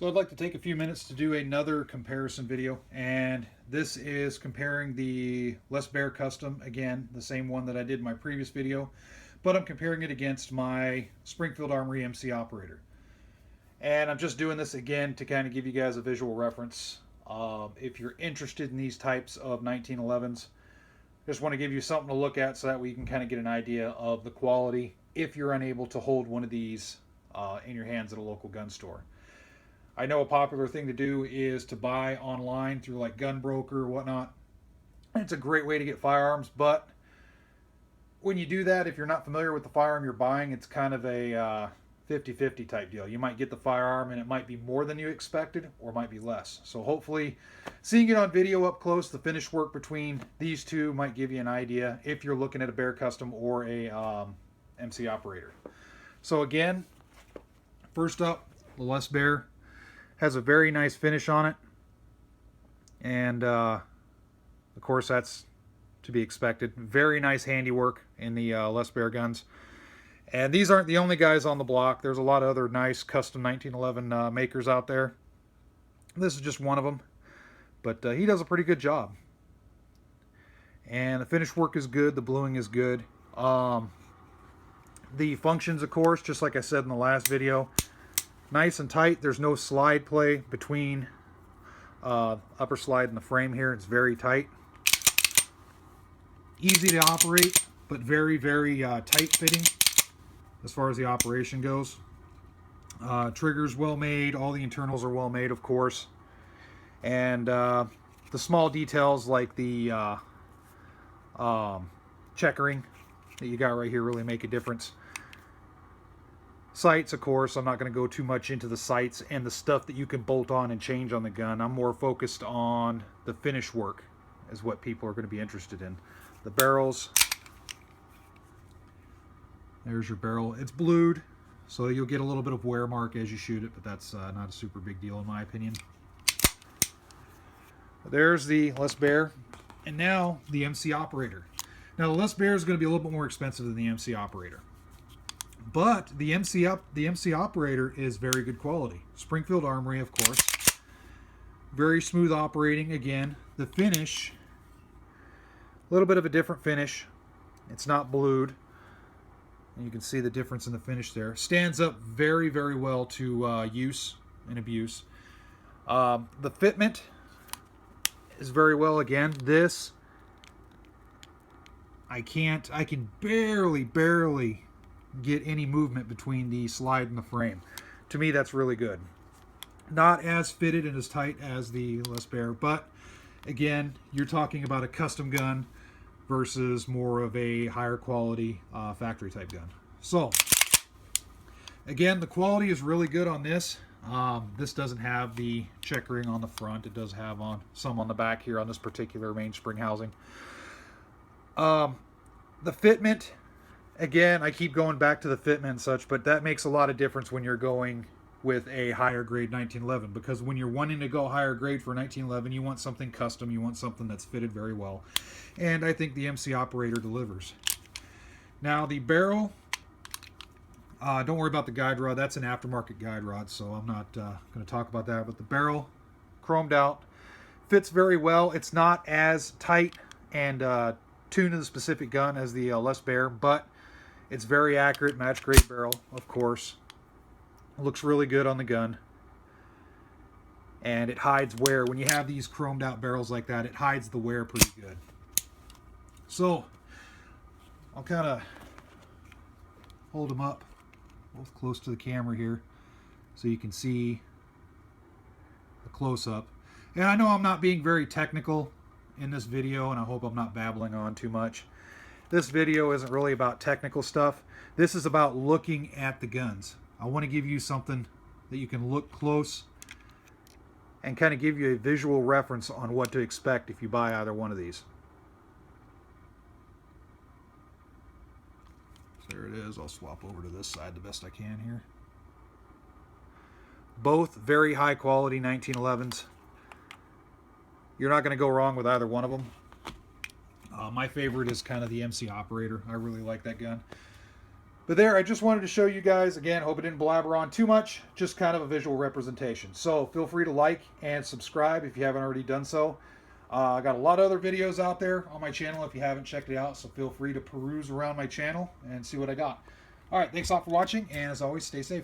So I'd like to take a few minutes to do another comparison video, and this is comparing the Baer Custom, again, the same one that I did in my previous video, but I'm comparing it against my Springfield MC Operator. And I'm just doing this again to kind of give you guys a visual reference. If you're interested in these types of 1911s, just want to give you something to look at so that way you can kind of get an idea of the quality if you're unable to hold one of these in your hands at a local gun store. I know a popular thing to do is to buy online through like Gunbroker or whatnot. It's a great way to get firearms, but when you do that, if you're not familiar with the firearm you're buying, it's kind of a 50-50 type deal. You might get the firearm and it might be more than you expected or might be less. So hopefully seeing it on video up close, the finish work between these two might give you an idea if you're looking at a Baer Custom or a MC Operator. So again, first up, the Baer has a very nice finish on it, and of course that's to be expected. Very nice handiwork in the Baer guns. And these aren't the only guys on the block. There's a lot of other nice custom 1911 makers out there. This is just one of them, but he does a pretty good job. And the finish work is good, the bluing is good. The functions, of course, just like I said in the last video, nice and tight. There's no slide play between upper slide and the frame here. It's very tight. Easy to operate, but very, very tight fitting as far as the operation goes. Triggers well made. All the internals are well made, of course. And the small details like the checkering that you got right here really make a difference. Sights, of course, I'm not going to go too much into the sights and the stuff that you can bolt on and change on the gun. I'm more focused on the finish work is what people are going to be interested in. The barrels, there's your barrel. It's blued, so you'll get a little bit of wear mark as you shoot it, but that's not a super big deal in my opinion. There's the Baer, and now the MC Operator. Now the Baer is going to be a little bit more expensive than the MC Operator. But the MC Operator is very good quality. Springfield Armory, of course. Very smooth operating. Again, the finish, a little bit of a different finish. It's not blued. And you can see the difference in the finish there. Stands up very, very well to use and abuse. The fitment is very well. Again, this, I can barely get any movement between the slide and the frame. To me, that's really good. Not as fitted and as tight as the Baer, but again, you're talking about a custom gun versus more of a higher quality factory type gun. So again, the quality is really good on this. This doesn't have the checkering on the front. It does have some on the back here on this particular mainspring housing. The fitment, again, I keep going back to the fitment and such, but that makes a lot of difference when you're going with a higher grade 1911, because when you're wanting to go higher grade for 1911, you want something custom, you want something that's fitted very well. And I think the MC Operator delivers. Now the barrel, don't worry about the guide rod. That's an aftermarket guide rod, so I'm not going to talk about that. But the barrel, chromed out, fits very well. It's not as tight and tuned to the specific gun as the Baer, but it's very accurate, match grade barrel, of course. It looks really good on the gun. And it hides wear. When you have these chromed out barrels like that, it hides the wear pretty good. So, I'll kind of hold them up both close to the camera here so you can see the close-up. And I know I'm not being very technical in this video, and I hope I'm not babbling on too much. This video isn't really about technical stuff. This is about looking at the guns. I want to give you something that you can look close and kind of give you a visual reference on what to expect if you buy either one of these. So there it is. I'll swap over to this side the best I can here. Both very high quality 1911s. You're not going to go wrong with either one of them. My favorite is kind of the MC Operator. I really like that gun. But there, I just wanted to show you guys, again, hope it didn't blabber on too much, just kind of a visual representation. So feel free to like and subscribe if you haven't already done so. I got a lot of other videos out there on my channel if you haven't checked it out, so feel free to peruse around my channel and see what I got. All right, thanks a lot for watching, and as always, stay safe.